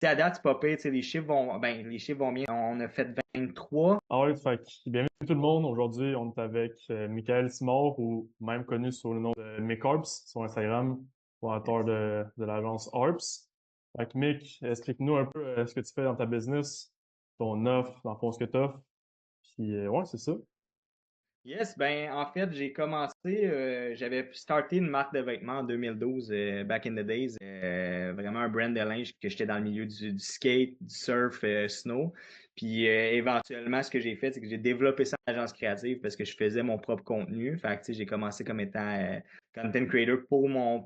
à date, c'est pas pire, tu sais, les chiffres vont bien. On a fait 23. Ah ouais, fait que bienvenue tout le monde. Aujourd'hui, on est avec Michael Simard, ou même connu sous le nom de Mick Harps sur Instagram, fondateur de l'agence Harps. Fait que Mick, explique-nous un peu ce que tu fais dans ta business, ton offre, dans le fond, ce que tu offres. Puis ouais, c'est ça. Yes, ben en fait, j'avais starté une marque de vêtements en 2012, back in the days, vraiment un brand de linge que j'étais dans le milieu du skate, du surf, snow. Puis éventuellement, ce que j'ai fait, c'est que j'ai développé ça en agence créative parce que je faisais mon propre contenu. Fait que tu sais, j'ai commencé comme étant content creator pour ma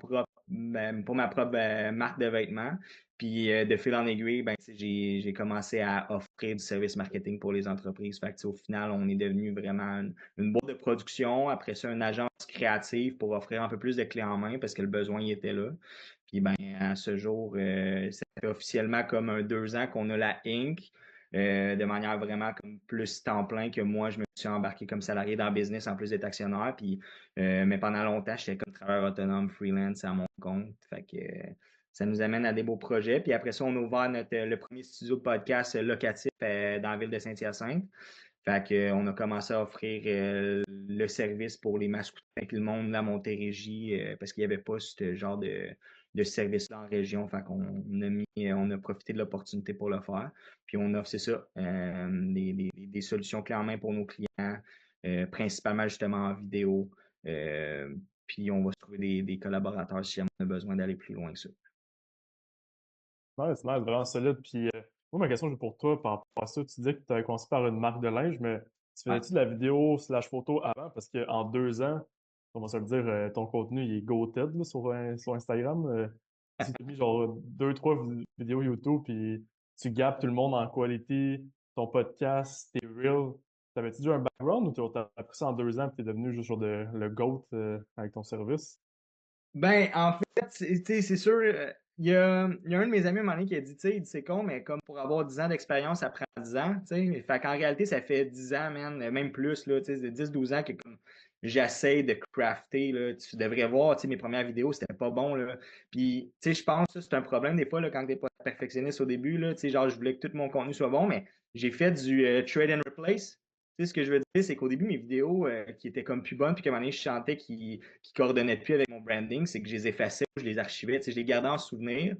propre marque de vêtements. Puis de fil en aiguille, ben, tu sais, j'ai commencé à offrir du service marketing pour les entreprises. Fait que, tu sais, au final, on est devenu vraiment une boîte de production, après ça, une agence créative pour offrir un peu plus de clés en main parce que le besoin y était là. Puis ben, à ce jour, ça fait officiellement comme 2 ans qu'on a la Inc. De manière vraiment comme plus temps plein que moi, je me suis embarqué comme salarié dans le business en plus d'être actionnaire. Puis, mais pendant longtemps, j'étais comme travailleur autonome, freelance à mon compte. Fait que ça nous amène à des beaux projets. Puis après ça, on a ouvert le premier studio de podcast locatif dans la ville de Saint-Hyacinthe. Fait que, on a commencé à offrir le service pour les mascoutins et le monde de la Montérégie parce qu'il n'y avait pas ce genre de service-là en région. Fait qu'on on a profité de l'opportunité pour le faire. Puis on offre, c'est ça, des solutions clés en main pour nos clients, principalement justement en vidéo. Euh, Puis on va se trouver des collaborateurs si jamais on a besoin d'aller plus loin que ça. Ouais, c'est nice, vraiment solide. Puis moi, ma question, j'ai pour toi par rapport à ça. Tu disais que tu avais commencé par une marque de linge, mais tu Ouais. faisais-tu de la vidéo slash photo avant? Parce qu'en 2 ans, on va se le dire, ton contenu, il est goated là, sur Instagram. Tu as mis genre deux, trois vidéos YouTube, puis tu gapes tout le monde en qualité, ton podcast, tes reels. T'avais-tu dû un background ou t'as appris ça en 2 ans et t'es devenu juste genre le GOAT avec ton service? Ben, en fait, tu sais, c'est sûr, il y a un de mes amis à un moment donné qui a dit, tu sais, il dit, c'est con, mais comme pour avoir 10 ans d'expérience, ça prend 10 ans, tu sais. Fait qu'en réalité, ça fait 10 ans, man, même plus, là, tu sais, c'est 10-12 ans que comme j'essaie de crafter, là. Tu devrais voir, tu sais, mes premières vidéos, c'était pas bon, là. Puis, tu sais, je pense que c'est un problème des fois, là, quand t'es pas perfectionniste au début, là, tu sais, genre, je voulais que tout mon contenu soit bon, mais j'ai fait du trade and replace. Tu sais, ce que je veux dire, c'est qu'au début, mes vidéos qui étaient comme plus bonnes, puis qu'à un moment donné, je chantais qui coordonnaient plus avec mon branding, c'est que je les effaçais ou je les archivais. Tu sais, je les gardais en souvenir,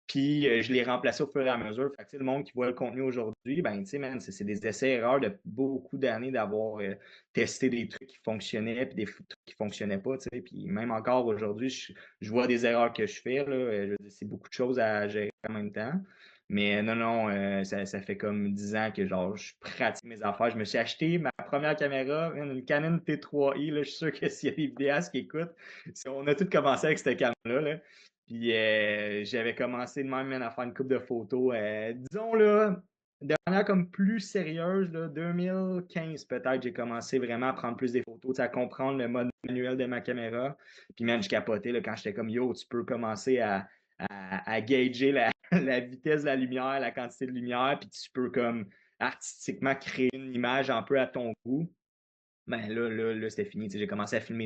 puis je les remplaçais au fur et à mesure. Fait que, tu sais, le monde qui voit le contenu aujourd'hui, ben, tu sais, man, c'est des essais-erreurs de beaucoup d'années d'avoir testé des trucs qui fonctionnaient, puis des trucs qui fonctionnaient pas, tu sais. Puis même encore aujourd'hui, je vois des erreurs que je fais, là. Je veux dire, c'est beaucoup de choses à gérer en même temps. Mais non, non, ça fait comme 10 ans que genre je pratique mes affaires. Je me suis acheté ma première caméra, man, une Canon T3i. Là, je suis sûr que s'il y a des vidéastes qui écoutent, on a tous commencé avec cette caméra là. Puis j'avais commencé de même man, à faire une coupe de photos. Disons là, de manière comme plus sérieuse, là, 2015 peut-être, j'ai commencé vraiment à prendre plus des photos, tu sais, à comprendre le mode manuel de ma caméra. Puis man, je capotais là, quand j'étais comme yo, tu peux commencer à gager la vitesse de la lumière, la quantité de lumière, puis tu peux comme artistiquement créer une image un peu à ton goût. Ben là, c'était fini. Tu sais, j'ai commencé à filmer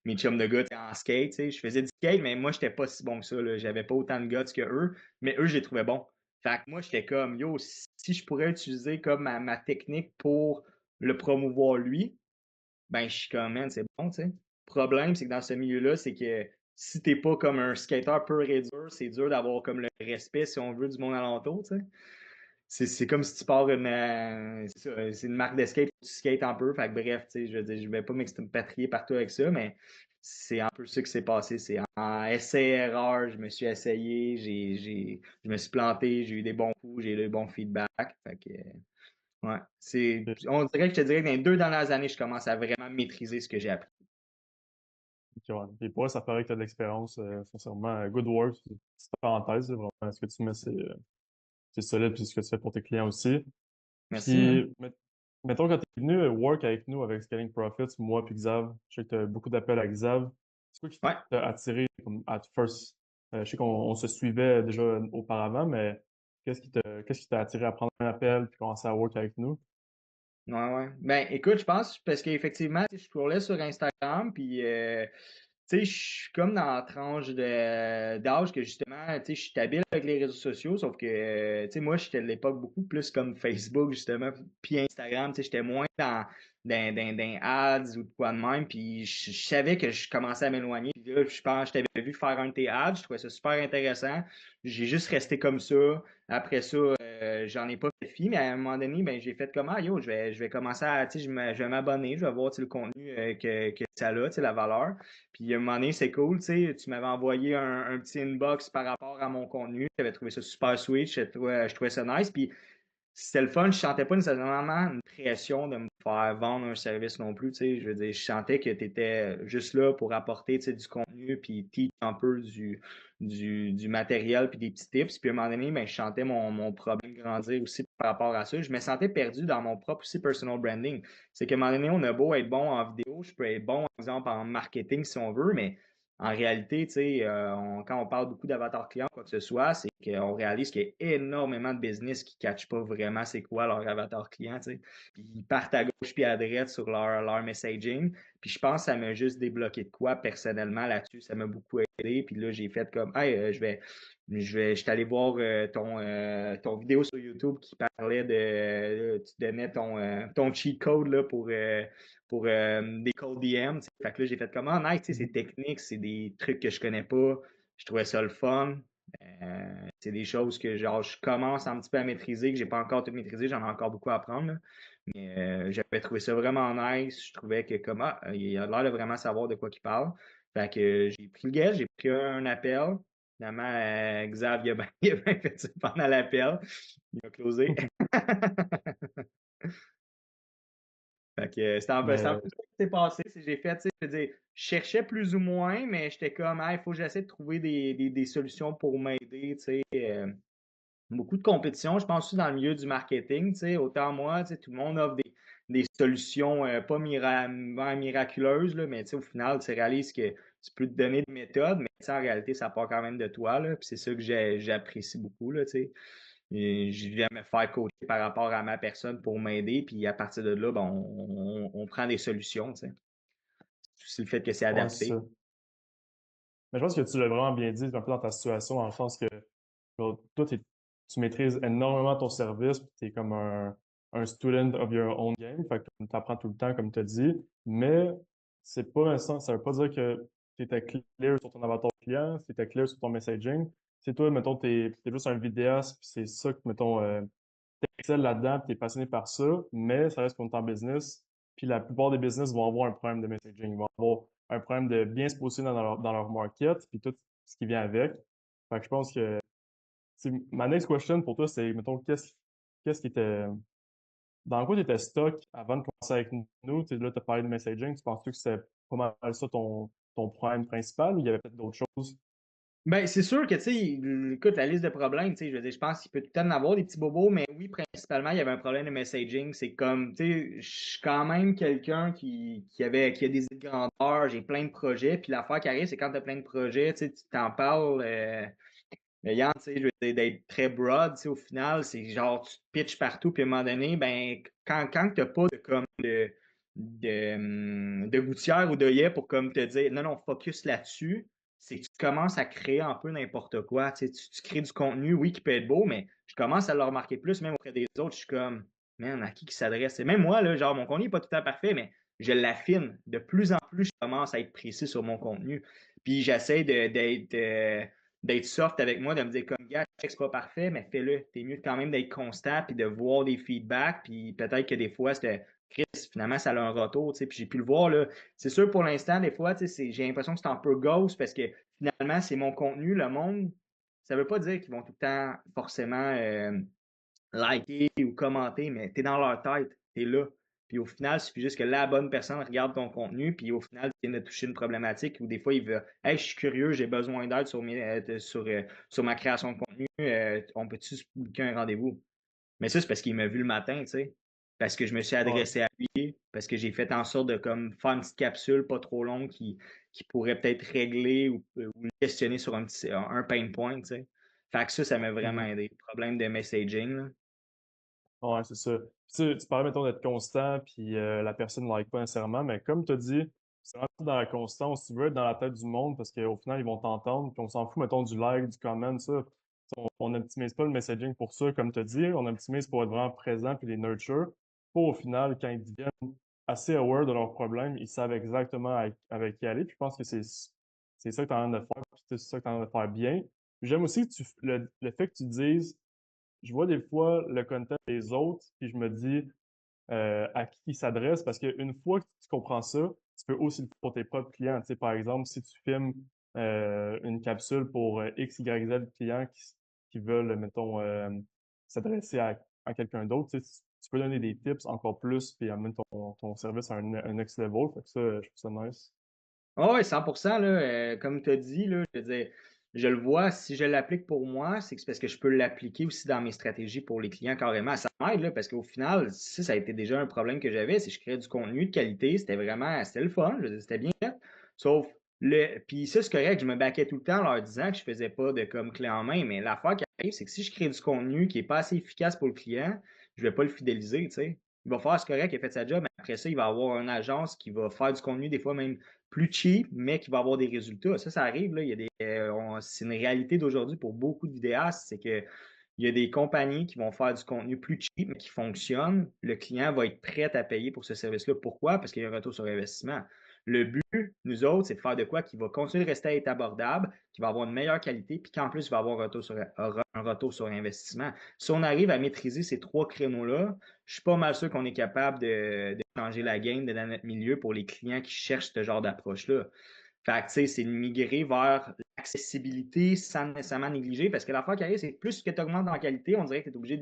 mes chums de gars tu sais, en skate. Tu sais. Je faisais du skate, mais moi, j'étais pas si bon que ça. Là. J'avais pas autant de guts que eux, mais eux, je les trouvais bons. Fait que moi, j'étais comme, yo, si je pourrais utiliser comme ma technique pour le promouvoir lui, ben, je suis comme, man, c'est bon, tu sais. Le problème, c'est que dans ce milieu-là, c'est que si t'es pas comme un skater pur et dur, c'est dur d'avoir comme le respect, si on veut, du monde alentour, tu sais. C'est comme si tu pars c'est une marque de skate, tu skates un peu. Fait que bref, tu sais, je veux dire, je vais pas m'expatrier partout avec ça, mais c'est un peu ça qui s'est passé. C'est en essai-erreur, je me suis essayé, je me suis planté, j'ai eu des bons coups, j'ai eu des bons feedbacks. Fait que, ouais, on dirait que je te dirais que dans les 2 dernières années, je commence à vraiment maîtriser ce que j'ai appris. Ok, ouais. Et pour ça paraît que tu as de l'expérience, sincèrement. Good work. Petite parenthèse, là, vraiment. Ce que tu mets, c'est solide, puis ce que tu fais pour tes clients aussi. Merci, man. Puis, mettons, quand tu es venu work avec nous, avec Scaling Profits, moi puis Xav, je sais que tu as beaucoup d'appels à Xav. C'est quoi qui Ouais. t'a attiré comme at first? Je sais qu'on se suivait déjà auparavant, mais qu'est-ce qui t'a attiré à prendre un appel puis commencer à work avec nous? Ouais, ouais. Ben, écoute, je pense parce qu'effectivement, tu sais, je scrollais sur Instagram, puis Tu sais, je suis comme dans la tranche d'âge que justement, tu sais, je suis habile avec les réseaux sociaux, sauf que, tu sais, moi, j'étais à l'époque beaucoup plus comme Facebook, justement, puis Instagram, tu sais, j'étais moins dans ads ou de quoi de même, puis je savais que je commençais à m'éloigner. Puis là, je pense, je t'avais vu faire un de tes ads, je trouvais ça super intéressant. J'ai juste resté comme ça. Après ça, j'en ai pas fait fi, mais à un moment donné, ben, j'ai fait comment, yo, je vais commencer à, tu sais, je vais m'abonner, je vais voir, tu sais, le contenu que ça a, tu sais, la valeur. Puis à un moment donné, c'est cool, tu sais, tu m'avais envoyé un petit inbox par rapport à mon contenu. J'avais trouvé ça super sweet, je trouvais ça nice. Puis c'était le fun, je sentais pas nécessairement une pression de me faire vendre un service non plus, tu sais. Je veux dire, je sentais que tu étais juste là pour apporter, tu sais, du contenu, puis teach un peu du matériel, puis des petits tips. Puis à un moment donné, ben, je sentais mon problème grandir aussi par rapport à ça. Je me sentais perdu dans mon propre aussi personal branding. C'est qu'à un moment donné, on a beau être bon en vidéo, je peux être bon, par exemple, en marketing si on veut, mais en réalité, tu sais, quand on parle beaucoup d'avatar client, quoi que ce soit, c'est qu'on réalise qu'il y a énormément de business qui ne catchent pas vraiment c'est quoi leur avatar client, tu sais. Puis ils partent à gauche puis à droite sur leur messaging. Puis je pense que ça m'a juste débloqué de quoi personnellement là-dessus. Ça m'a beaucoup aidé. Puis là, j'ai fait comme, hey, je suis allé voir ton vidéo sur YouTube qui parlait tu donnais ton cheat code là, pour des codes DM. T'sais. Fait que là, j'ai fait comme, ah, nice, c'est technique, c'est des trucs que je connais pas. Je trouvais ça le fun. C'est des choses que genre je commence un petit peu à maîtriser, que j'ai pas encore tout maîtrisé, j'en ai encore beaucoup à apprendre. Là. Mais j'avais trouvé ça vraiment nice. Je trouvais que comme il a l'air de vraiment savoir de quoi il parle. Fait que j'ai pris le gars, j'ai pris un appel. Finalement, Xav, il a bien fait ça pendant l'appel. Il a closé. Fait que c'est un Mais peu ça qui s'est passé. J'ai fait, tu sais, je veux dire, je cherchais plus ou moins, mais j'étais comme, il faut que j'essaie de trouver des solutions pour m'aider, tu sais. Beaucoup de compétition, je pense aussi dans le milieu du marketing, tu sais, autant moi, tu sais, tout le monde offre des solutions pas miraculeuses, là, mais tu sais, au final, tu réalises que tu peux te donner des méthodes, mais tu sais, en réalité, ça part quand même de toi, là, puis c'est ça que j'apprécie beaucoup, là, tu sais. Et je viens me faire coacher par rapport à ma personne pour m'aider, puis à partir de là, ben, on prend des solutions, tu sais. C'est le fait que c'est ouais, c'est adapté. ça. Mais je pense que tu l'as vraiment bien dit un peu dans ta situation, dans le sens que genre, toi, tu maîtrises énormément ton service, puis tu es comme un student of your own game, fait que tu apprends tout le temps, comme tu as dit, mais c'est pas un sens, ça veut pas dire que tu étais clear sur ton avatar client, tu étais clear sur ton messaging. C'est toi, mettons, t'es juste un vidéaste, puis c'est ça que, mettons, t'excelles là-dedans, puis t'es passionné par ça, mais ça reste qu'on est en business, puis la plupart des business vont avoir un problème de messaging, ils vont avoir un problème de bien se positionner dans leur market, puis tout ce qui vient avec. Fait que je pense que ma next question pour toi, c'est, mettons, qu'est-ce qui était, dans quoi tu étais stock avant de commencer avec nous? Tu sais, là, tu as parlé de messaging. Tu penses-tu que c'est pas mal ça ton problème principal ou il y avait peut-être d'autres choses? Ben, c'est sûr que, tu sais, écoute, la liste de problèmes, tu sais, je veux dire, je pense qu'il peut tout le temps en avoir des petits bobos, mais oui, principalement, il y avait un problème de messaging. C'est comme, tu sais, je suis quand même quelqu'un qui a des idées de grandeur, j'ai plein de projets, puis l'affaire qui arrive, c'est quand tu as plein de projets, tu sais, tu t'en parles, mais Yann, tu sais, je veux dire, d'être très broad, tu sais, au final, c'est genre, tu te pitches partout, puis à un moment donné, ben, quand tu n'as pas de gouttière ou d'œillet pour comme te dire, non, non, focus là-dessus, c'est que tu commences à créer un peu n'importe quoi. Tu sais, tu crées du contenu, oui, qui peut être beau, mais je commence à le remarquer plus, même auprès des autres. Je suis comme, man, à qui s'adresse? Et même moi, là, genre, mon contenu n'est pas tout le temps parfait, mais je l'affine. De plus en plus, je commence à être précis sur mon contenu. Puis j'essaie d'être soft avec moi, de me dire comme gars, c'est pas parfait, mais fais-le. T'es mieux quand même d'être constant puis de voir des feedbacks. Puis peut-être que des fois, c'était Chris, finalement, ça a un retour, tu sais, puis j'ai pu le voir, là. C'est sûr, pour l'instant, des fois, tu sais, j'ai l'impression que c'est un peu ghost parce que finalement, c'est mon contenu, le monde. Ça veut pas dire qu'ils vont tout le temps forcément liker ou commenter, mais tu es dans leur tête, tu es là. Puis au final, il suffit juste que la bonne personne regarde ton contenu, puis au final, tu viens de toucher une problématique où des fois, il veut Hey, je suis curieux, j'ai besoin d'aide sur ma création de contenu, on peut-tu se booker un rendez-vous? Mais ça, c'est parce qu'il m'a vu le matin, tu sais. Parce que je me suis Ouais. adressé à lui, parce que j'ai fait en sorte de comme faire une petite capsule pas trop longue qui pourrait peut-être régler ou questionner sur un pain point, tu sais. Fait que ça m'a vraiment Mhm. aidé. Problème de messaging, là. Ouais, c'est ça. Tu parlais, mettons, d'être constant, puis la personne ne like pas nécessairement, mais comme tu as dit, c'est vraiment dans la constance. Tu veux être dans la tête du monde parce qu'au final, ils vont t'entendre. Puis on s'en fout, mettons, du like, du comment, ça. On n'optimise pas le messaging pour ça, comme tu as dit. On optimise pour être vraiment présent puis les nurture. Pour au final, quand ils deviennent assez aware de leurs problèmes, ils savent exactement avec qui aller. Puis je pense que c'est ça que tu es en train de faire. Puis c'est ça que tu es en train de faire bien. Puis j'aime aussi que le fait que tu dises, je vois des fois le content des autres, puis je me dis, à qui il s'adresse parce qu'une fois que tu comprends ça, tu peux aussi le faire pour tes propres clients. Tu sais, par exemple, si tu filmes une capsule pour X, Y, Z clients qui veulent, mettons, s'adresser à quelqu'un d'autre, tu peux donner des tips encore plus puis amener ton service à un next level. Fait que ça, je trouve ça nice. Ah ouais, 100%, là, comme tu as dit, là, je veux dire, je le vois, si je l'applique pour moi, c'est que c'est parce que je peux l'appliquer aussi dans mes stratégies pour les clients carrément. Ça m'aide, là, parce qu'au final, ça a été déjà un problème que j'avais, c'est que je créais du contenu de qualité, c'était le fun, je veux dire, c'était bien fait. Sauf puis ça, c'est correct, je me baquais tout le temps en leur disant que je faisais pas de comme clé en main, mais l'affaire qui arrive, c'est que si je crée du contenu qui est pas assez efficace pour le client, je vais pas le fidéliser, tu sais. Il va faire, c'est correct, il a fait sa job, mais après ça, il va avoir une agence qui va faire du contenu, des fois même plus cheap, mais qui va avoir des résultats. Ça arrive, là. Il y a c'est une réalité d'aujourd'hui pour beaucoup de vidéastes, c'est que il y a des compagnies qui vont faire du contenu plus cheap, mais qui fonctionne. Le client va être prêt à payer pour ce service-là. Pourquoi? Parce qu'il y a un retour sur investissement. Le but, nous autres, c'est de faire de quoi qui va continuer de rester à être abordable, qui va avoir une meilleure qualité, puis qu'en plus, il va avoir un retour sur investissement. Si on arrive à maîtriser ces trois créneaux-là, je suis pas mal sûr qu'on est capable de changer la game dans notre milieu pour les clients qui cherchent ce genre d'approche-là. Fait que, tu sais, c'est de migrer vers l'accessibilité sans nécessairement négliger, parce que l'affaire qui arrive, c'est que plus que tu augmentes en qualité, on dirait que tu es obligé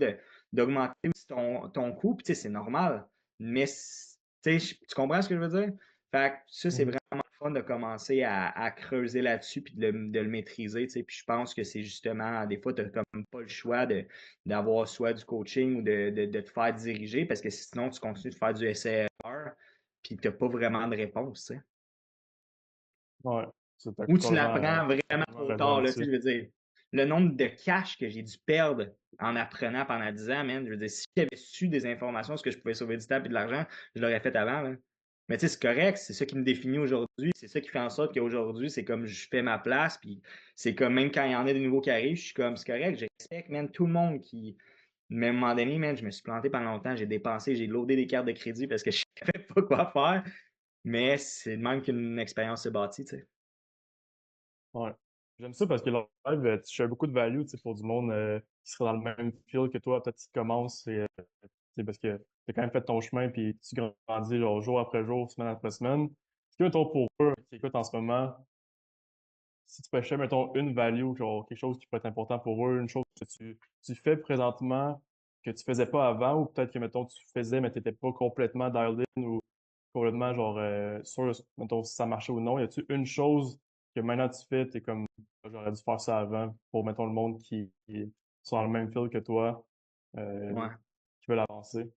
d'augmenter aussi ton coût, puis tu sais, c'est normal. Mais, tu sais, tu comprends ce que je veux dire? Fait que ça, c'est Mhm. vraiment le fun de commencer à creuser là-dessus, puis de le maîtriser, tu sais. Puis je pense que c'est justement, des fois, tu n'as comme pas le choix d'avoir soit du coaching ou de te faire diriger, parce que sinon, tu continues de faire du essai-erreur, puis tu n'as pas vraiment de réponse, tu sais. Ouais, t'as Ou tu complètement, l'apprends vraiment complètement trop raison tard, là, tu sais, là-dessus. je veux dire. Le nombre de cash que j'ai dû perdre en apprenant pendant 10 ans, man, je veux dire, si j'avais su des informations, ce que je pouvais sauver du temps et de l'argent, je l'aurais fait avant, là. Mais tu sais, c'est correct, c'est ça qui me définit aujourd'hui, c'est ça qui fait en sorte qu'aujourd'hui, c'est comme je fais ma place, puis c'est comme même quand il y en a des nouveaux qui arrivent, je suis comme, c'est correct, je respecte, man, tout le monde qui. Mais à un moment donné, man, je me suis planté pendant longtemps, j'ai dépensé, j'ai loadé des cartes de crédit parce que je savais pas quoi faire, mais c'est de même qu'une expérience se bâtit, tu sais. Ouais. J'aime ça parce que le live, tu fais beaucoup de value, tu sais, pour du monde qui serait dans le même feel que toi. Peut-être que tu commences, c'est parce que tu as quand même fait ton chemin puis tu grandis genre, jour après jour, semaine après semaine. Est-ce que, mettons, pour eux qui écoutent en ce moment, si tu peux acheter, mettons, une value, genre quelque chose qui peut être important pour eux, une chose que tu fais présentement que tu faisais pas avant, ou peut-être que, mettons, tu faisais mais tu n'étais pas complètement dialed in ou complètement, genre, sûr, mettons, si ça marchait ou non. Y a-tu une chose que maintenant tu fais, t'es comme, j'aurais dû faire ça avant pour, mettons, le monde qui sont dans le même fil que toi, Ouais. qui veulent avancer?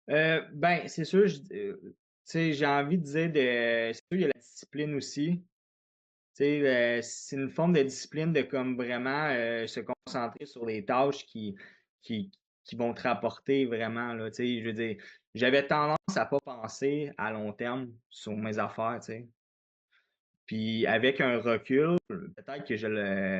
Ben, c'est sûr, tu sais, j'ai envie de dire c'est sûr, il y a la discipline aussi. Tu sais, c'est une forme de discipline de comme vraiment se concentrer sur les tâches qui, qui vont te rapporter vraiment, là. Tu sais, je veux dire, j'avais tendance à pas penser à long terme sur mes affaires, tu sais. Puis avec un recul, peut-être que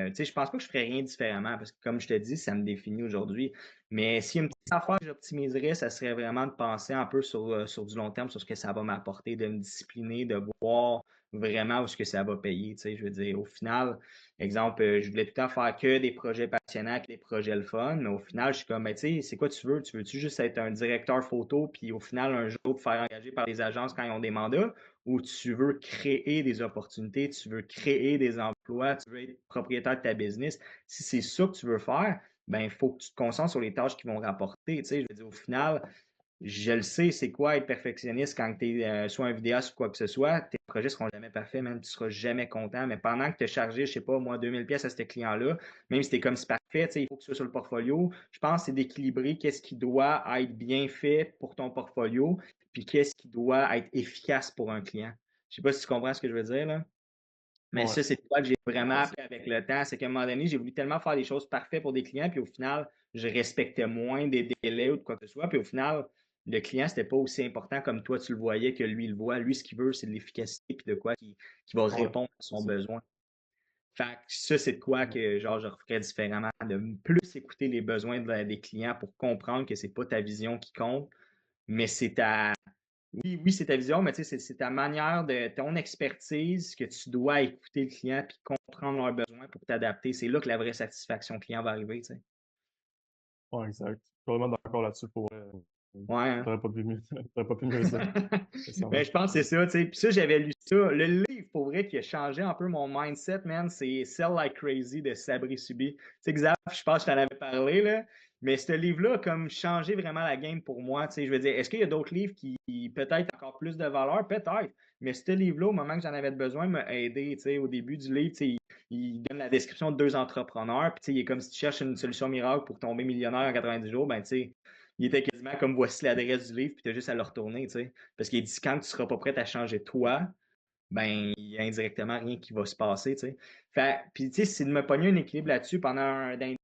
tu sais, je pense pas que je ferais rien différemment parce que comme je te dis, ça me définit aujourd'hui. Mais s'il y a une petite affaire que j'optimiserais, ça serait vraiment de penser un peu sur du long terme, sur ce que ça va m'apporter, de me discipliner, de voir vraiment où ce que ça va payer. Tu sais, je veux dire, au final, exemple, je voulais tout le temps faire que des projets passionnants, que des projets le fun, mais au final, je suis comme, ben, tu sais, c'est quoi tu veux? Tu veux-tu juste être un directeur photo, puis au final, un jour, te faire engager par les agences quand ils ont des mandats? Où tu veux créer des opportunités, tu veux créer des emplois, tu veux être propriétaire de ta business. Si c'est ça que tu veux faire, ben il faut que tu te concentres sur les tâches qui vont rapporter. Tu sais, je veux dire, au final, je le sais, c'est quoi être perfectionniste quand tu es soit un vidéaste ou quoi que ce soit. Tes projets seront jamais parfaits, même tu seras jamais content. Mais pendant que tu as chargé, je sais pas, moi, 2000 pièces à ce client-là, même si tu es comme c'est parfait, tu sais, il faut que ce soit sur le portfolio. Je pense que c'est d'équilibrer qu'est-ce qui doit être bien fait pour ton portfolio, puis qu'est-ce qui doit être efficace pour un client. Je sais pas si tu comprends ce que je veux dire, là. Mais Ouais. ça, c'est quoi que j'ai vraiment appris avec le temps. C'est qu'à un moment donné, j'ai voulu tellement faire des choses parfaites pour des clients, puis au final, je respectais moins des délais ou de quoi que ce soit. Puis au final, le client, c'était pas aussi important comme toi, tu le voyais que lui, il le voit. Lui, ce qu'il veut, c'est de l'efficacité puis de quoi qui va Ouais, répondre à c'est son ça. besoin. Fait que ça, c'est de quoi Ouais. que genre je referais différemment, de plus écouter les besoins des clients pour comprendre que c'est pas ta vision qui compte, mais c'est ta. Oui, c'est ta vision, mais tu sais, c'est ta manière de ton expertise que tu dois écouter le client puis comprendre leurs besoins pour t'adapter. C'est là que la vraie satisfaction client va arriver, tu sais. Ouais, exact. Je suis vraiment d'accord là-dessus pour vrai. Ouais, hein? T'aurais pas pu mieux, t'aurais pas pu mieux dire, Ben, sincèrement. je pense que c'est ça, tu sais. Puis ça, j'avais lu ça. Le livre, pour vrai, qui a changé un peu mon mindset, man, c'est Sell Like Crazy de Sabri Subi. Tu sais, Xav, je pense que je t'en avais parlé, là. Mais ce livre-là a comme changé vraiment la game pour moi. Tu sais, je veux dire, est-ce qu'il y a d'autres livres qui peut-être encore plus de valeur? Peut-être. Mais ce livre-là, au moment que j'en avais besoin, m'a aidé. Tu sais, au début du livre, tu sais, il donne la description de deux entrepreneurs. Puis, tu sais, il est comme si tu cherches une solution miracle pour tomber millionnaire en 90 jours, ben, tu sais, il était quasiment comme voici l'adresse du livre, puis tu as juste à le retourner, tu sais. Parce qu'il dit quand tu seras pas prêt à changer toi, ben, il y a indirectement rien qui va se passer, tu sais. Fait, puis, tu sais, c'est de me pogner un équilibre là-dessus dans les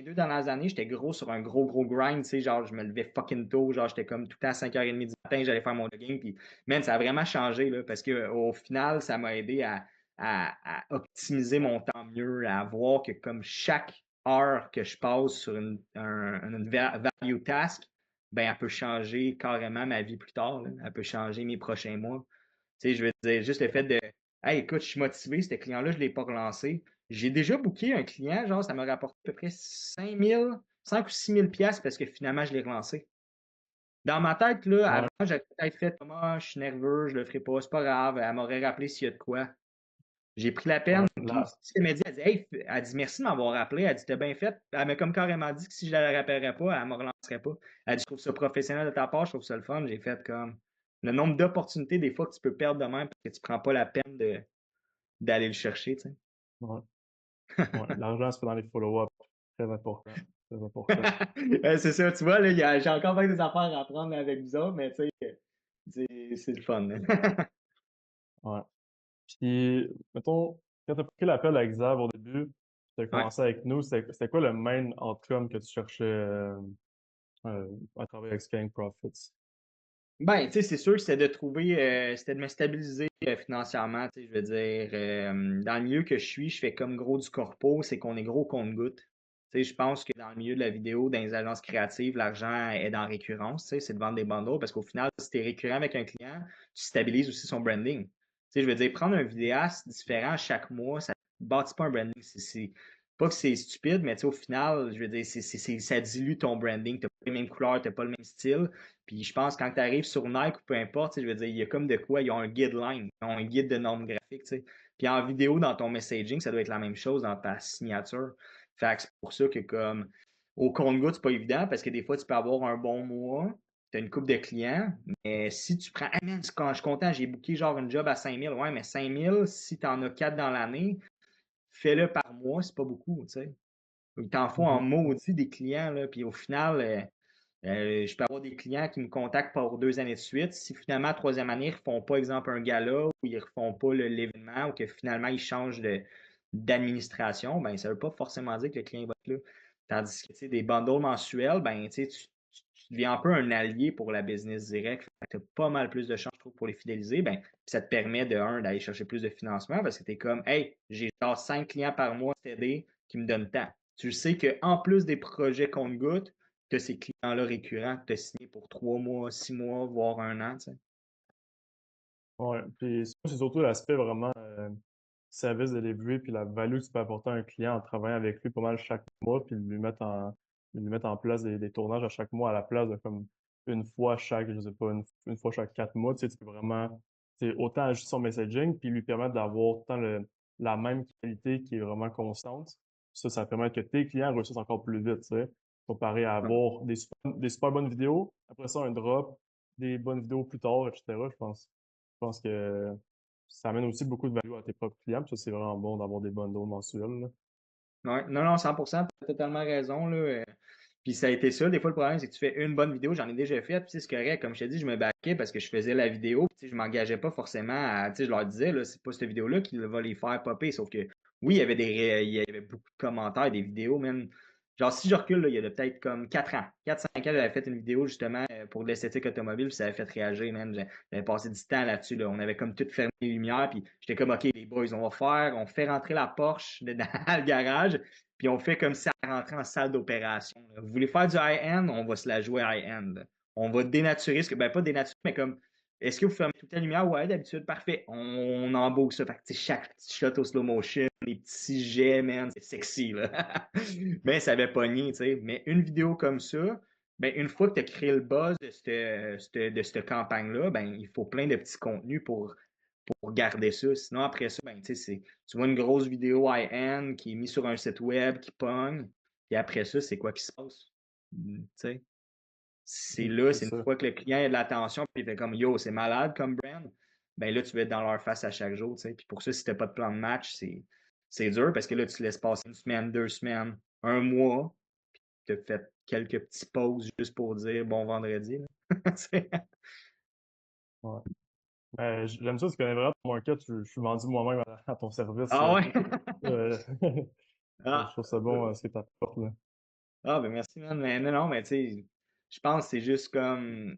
2 dernières années, j'étais gros sur un gros grind, tu sais, genre, je me levais fucking tôt, genre, j'étais comme tout le temps à 5h30 du matin, j'allais faire mon jogging, puis, man, ça a vraiment changé, là, parce qu'au final, ça m'a aidé à optimiser mon temps mieux, à voir que comme chaque heure que je passe sur une value task, ben, elle peut changer carrément ma vie plus tard, là. Elle peut changer mes prochains mois. Tu sais, je veux dire, juste le fait de hey, écoute, je suis motivé, ce client-là, je ne l'ai pas relancé. J'ai déjà booké un client, genre, ça m'a rapporté à peu près 5 ou 6 000 piastres parce que finalement, je l'ai relancé. Dans ma tête, là, avant, Ouais, j'avais peut-être fait comme ah, je suis nerveux, je le ferai pas, c'est pas grave, elle m'aurait rappelé s'il y a de quoi. J'ai pris la peine, ouais. puis Là, ce qu'elle m'a dit, elle dit, hey, elle dit merci de m'avoir rappelé, elle dit, t'as bien fait. Elle m'a comme carrément dit que si je la rappellerais pas, elle me relancerait pas. Elle dit, je trouve ça professionnel de ta part, je trouve ça le fun. J'ai fait comme le nombre d'opportunités des fois que tu peux perdre de même parce que tu prends pas la peine d'aller le chercher, tu sais. ouais, ouais. L'argent se fait dans les follow-up. Très important. Très important. C'est ça, tu vois, là, j'ai encore bien des affaires à apprendre avec vous autres, mais tu sais, c'est le fun, là. Ouais. Puis, mettons, quand tu as pris l'appel avec Xav au début, tu as Ouais. commencé avec nous, c'était quoi le main outcome que tu cherchais à travailler avec Scaling Profits? Ben, tu sais, c'est sûr que c'était de me stabiliser financièrement, tu sais, je veux dire, dans le milieu que je suis, je fais comme gros du corpo, c'est qu'on est gros compte-goutte. Tu sais, je pense que dans le milieu de la vidéo, dans les agences créatives, l'argent est dans la récurrence, tu sais, c'est de vendre des bundles, parce qu'au final, si tu es récurrent avec un client, tu stabilises aussi son branding. Tu sais, je veux dire, prendre un vidéaste différent chaque mois, ça ne bâtit pas un branding. Pas que c'est stupide, mais tu sais, au final, je veux dire, ça dilue ton branding. Tu n'as pas les mêmes couleurs, tu n'as pas le même style. Puis je pense que quand tu arrives sur Nike ou peu importe, tu sais, je veux dire, il y a comme de quoi, ils ont un guideline, ils ont un guide de normes graphiques, tu sais. Puis en vidéo, dans ton messaging, ça doit être la même chose dans ta signature. Fait que c'est pour ça que comme au compte-gouttes, c'est pas évident parce que des fois, tu peux avoir un bon mois, tu as une coupe de clients, mais si tu prends, ah man, quand je suis content, j'ai booké genre une job à 5 000, ouais, mais 5 000, si tu en as 4 dans l'année, fais-le par mois, c'est pas beaucoup, tu sais. Il t'en faut en Mhm. maudit des clients, là, puis au final, je peux avoir des clients qui me contactent pour 2 années de suite. Si finalement, la troisième année, ils ne refont pas, exemple, un gala ou ils ne refont pas l'événement ou que finalement, ils changent d'administration, ben, ça ne veut pas forcément dire que le client va être là. Tandis que tu sais, des bundles mensuels, ben, tu deviens un peu un allié pour la business direct. Tu as pas mal plus de chances, je trouve, pour les fidéliser. Ben, puis ça te permet d'aller chercher plus de financement parce que tu es comme, hey, j'ai genre 5 clients par mois TD qui me donnent tant. Tu sais qu'en plus des projets compte-gouttes, tu as ces clients-là récurrents que tu as signés pour 3 mois, 6 mois, voire un an, tu sais. Ouais. Puis, c'est surtout l'aspect vraiment service delivery, puis la value que tu peux apporter à un client en travaillant avec lui pas mal chaque mois, puis lui mettre en place des tournages à chaque mois à la place de comme une fois chaque, je sais pas, une fois chaque 4 mois. Tu sais, tu peux vraiment, tu sais, autant ajuster son messaging, puis lui permettre d'avoir autant la même qualité qui est vraiment constante. Ça permet que tes clients réussissent encore plus vite, tu sais, comparé à avoir des super bonnes vidéos, après ça, un drop, des bonnes vidéos plus tard, etc. Je pense que ça amène aussi beaucoup de valeur à tes propres clients, puis ça, c'est vraiment bon d'avoir des bundles mensuels, là. Ouais, non, non, 100%, tu as totalement raison, là. Puis ça a été ça. Des fois, le problème, c'est que tu fais une bonne vidéo, j'en ai déjà fait, puis tu sais, c'est correct. Comme je t'ai dit, je me baquais parce que je faisais la vidéo, puis tu sais, je m'engageais pas forcément à, tu sais, je leur disais, là, c'est pas cette vidéo-là qui va les faire popper. Sauf que, oui, il y avait beaucoup de commentaires, des vidéos, même. Genre, si je recule, là, il y a peut-être comme 4 ans, 4-5 ans, j'avais fait une vidéo justement pour de l'esthétique automobile, puis ça avait fait réagir, man. J'avais passé du temps là-dessus, là. On avait comme tout fermé les lumières, puis j'étais comme, OK, les boys, on fait rentrer la Porsche dans le garage, puis on fait comme si elle rentrait en salle d'opération, là. Vous voulez faire du high-end, on va se la jouer high-end, là. On va dénaturer ben pas dénaturer, mais comme, est-ce que vous fermez toute la lumière? Ouais, d'habitude, parfait. On embourge ça. Fait que, tu sais, chaque petit shot au slow motion, les petits jets, man, c'est sexy, là. Mais ça avait pogné, tu sais. Mais une vidéo comme ça, ben, une fois que tu as créé le buzz de cette campagne-là, ben, il faut plein de petits contenus pour garder ça. Sinon, après ça, ben, tu sais, tu vois une grosse vidéo high-end qui est mise sur un site web qui pogne. Et après ça, c'est quoi qui se passe? Tu sais, c'est là, C'est c'est une ça. fois que le client a de l'attention, puis il fait comme yo, c'est malade comme brand. Ben là, tu vas être dans leur face à chaque jour, tu sais. Puis pour ça, si t'as pas de plan de match, c'est dur parce que là, tu laisses passer une semaine, 2 semaines, un mois, tu as fait quelques petits pauses juste pour dire bon vendredi, là. C'est- Ouais. J'aime ça, tu connais vraiment ton market. Je suis vendu moi-même à ton service. Ah ouais? Euh, je Ah, trouve ça bon ce que tu apportes, là. ah, ben merci, man. Mais non, non, mais tu sais, je pense que c'est juste comme.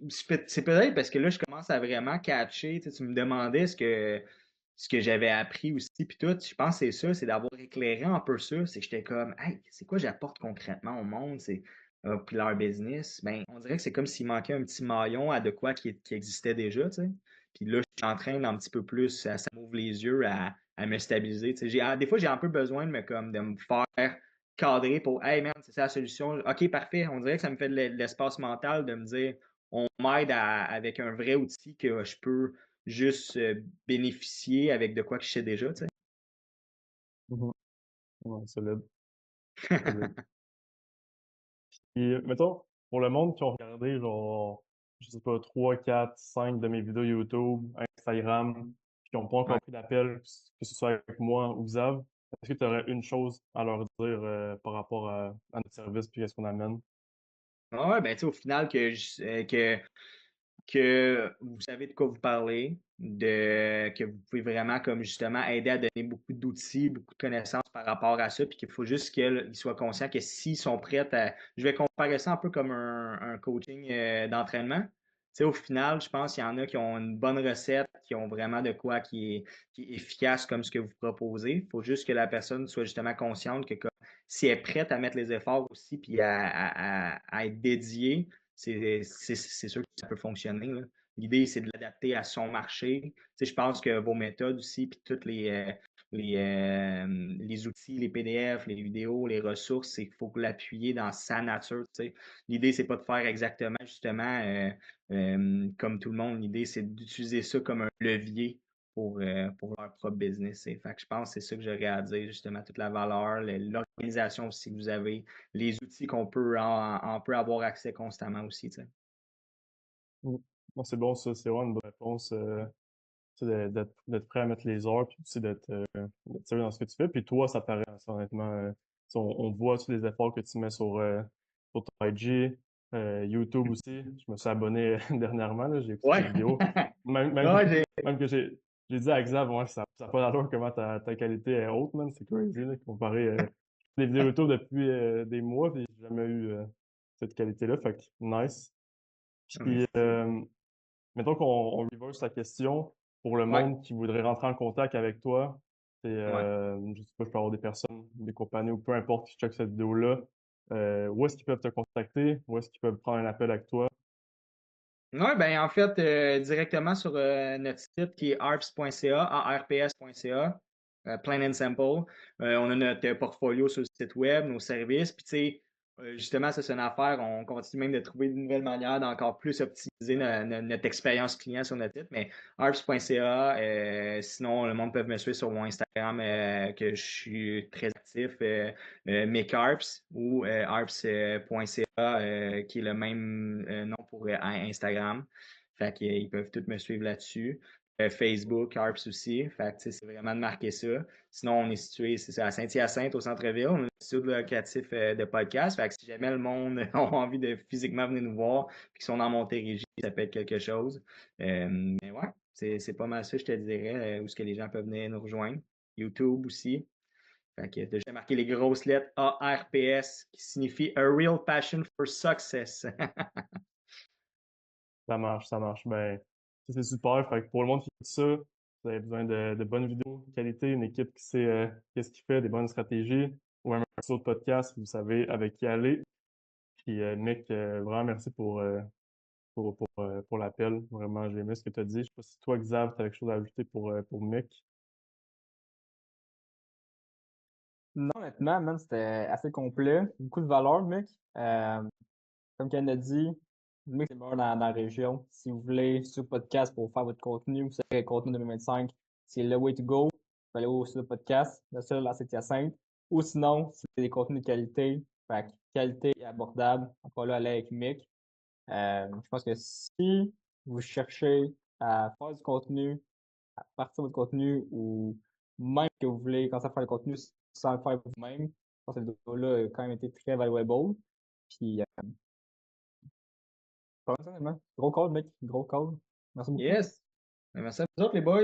C'est peut-être parce que là, je commence à vraiment catcher. Tu sais, tu me demandais ce que j'avais appris aussi, puis tout. Je pense que c'est ça, c'est d'avoir éclairé un peu ça. C'est que j'étais comme, hey, c'est quoi j'apporte concrètement au monde, puis leur business. Ben, on dirait que c'est comme s'il manquait un petit maillon à de quoi qui existait déjà, tu sais. Puis là, je suis en train d'un petit peu plus, ça m'ouvre les yeux à me stabiliser. Tu sais. Des fois, j'ai un peu besoin de me faire cadrer pour, hey man, c'est ça la solution. OK, parfait. On dirait que ça me fait de l'espace mental de me dire, on m'aide avec un vrai outil que je peux juste bénéficier avec de quoi que je sais déjà, tu sais. Mhm. Ouais, solide, solide. Et mettons, pour le monde qui ont regardé, genre, je sais pas, 3 4 5 de mes vidéos YouTube, Instagram, puis qui n'ont pas Ouais. encore pris d'appel, que ce soit avec moi ou Xav, est-ce que tu aurais une chose à leur dire par rapport à notre service puis à ce qu'on amène? Ouais, ben, tu sais, au final, que vous savez de quoi vous parlez, que vous pouvez vraiment, comme justement, aider à donner beaucoup d'outils, beaucoup de connaissances par rapport à ça, puis qu'il faut juste qu'ils soient conscients que s'ils sont prêts à. Je vais comparer ça un peu comme un coaching d'entraînement. Tu sais, au final, je pense qu'il y en a qui ont une bonne recette, qui ont vraiment de quoi qui est efficace comme ce que vous proposez. Il faut juste que la personne soit justement consciente que comme, si elle est prête à mettre les efforts aussi, puis à être dédiée, c'est sûr que ça peut fonctionner, là. L'idée, c'est de l'adapter à son marché. Tu sais, je pense que vos méthodes aussi, puis tous les outils, les PDF, les vidéos, les ressources, c'est qu'il faut l'appuyer dans sa nature. Tu sais. L'idée, c'est pas de faire exactement, justement, comme tout le monde. L'idée, c'est d'utiliser ça comme un levier pour leur propre business. Fait que je pense que c'est ça que j'aurais à dire, justement, toute la valeur, l'organisation aussi que vous avez, les outils qu'on peut en peut avoir accès constamment aussi, tu sais. Mm. Bon, c'est bon, ça, c'est vraiment une bonne réponse. Tu sais, d'être prêt à mettre les heures, puis aussi d'être sérieux dans ce que tu fais. Puis toi, ça paraît, ça, honnêtement. Tu sais, on voit tous les efforts que tu mets sur ton IG, YouTube aussi. Je me suis abonné dernièrement, là, j'ai écouté tes Ouais. vidéos. Même, même, Ouais, j'ai. même que j'ai dit à Xav, ouais, ça n'a pas d'allure comment ta qualité est haute, man. C'est crazy, là, comparé les vidéos YouTube depuis des mois, puis j'ai jamais eu cette qualité-là. Fait que nice. Ah, Puis, merci. mettons qu'on reverse la question pour le Ouais, monde qui voudrait rentrer en contact avec toi. C'est, ouais. je sais pas, je peux avoir des personnes, des compagnies ou peu importe qui checkent cette vidéo-là. Où est-ce qu'ils peuvent te contacter? Où est-ce qu'ils peuvent prendre un appel avec toi? Ouais, ben en fait, directement sur notre site qui est arps.ca, arps.ca, plain and simple. On a notre portfolio sur le site web, nos services. Puis, tu sais, justement, ça, c'est une affaire. On continue même de trouver de nouvelles manières d'encore plus optimiser notre expérience client sur notre site. Mais arps.ca, sinon, le monde peut me suivre sur mon Instagram, que je suis très actif, MakeArps ou arps.ca, qui est le même nom pour Instagram. Fait qu'ils peuvent tous me suivre là-dessus. Facebook, Arps aussi. Fait que, tu sais, c'est vraiment de marquer ça. Sinon, on est situé, c'est ça, à Saint-Hyacinthe, au centre-ville. On a un studio locatif de podcast. Fait que si jamais le monde a envie de physiquement venir nous voir puis qu'ils sont dans Montérégie, ça peut être quelque chose. Mais ouais, c'est pas mal ça, je te dirais, où est-ce que les gens peuvent venir nous rejoindre. YouTube aussi. Fait que j'ai marqué les grosses lettres ARPS qui signifie A Real Passion for Success. Ça marche, ça marche. Ben, ça, c'est super. Fait que pour le monde qui fait ça, vous avez besoin de bonnes vidéos de qualité, une équipe qui sait qu'est-ce qu'il fait, des bonnes stratégies, ou même un autre podcast, vous savez avec qui aller. Puis Mick, vraiment merci pour l'appel. Vraiment, j'ai aimé ce que tu as dit. Je sais pas si toi, Xav, tu as quelque chose à ajouter pour Mick. Non, honnêtement, man, c'était assez complet. Beaucoup de valeur, mec. Comme Ken a dit, mec, c'est meilleur dans la région. Si vous voulez sur le podcast pour faire votre contenu, vous savez, le contenu 2025, c'est le way to go. Vous allez sur le podcast, le seul à Saint-Hyacinthe. Ou sinon, c'est des contenus de qualité. Fait que qualité et abordable. Encore là, aller avec Mick. Je pense que si vous cherchez à faire du contenu, à partir de votre contenu ou même que vous voulez commencer à faire le contenu sans le faire vous-même, je pense que le vidéo-là a quand même été très valuable. Puis, pas mal ça, honnêtement. Gros call, mec. Gros call. Merci beaucoup. Yes! Merci à vous autres, les boys.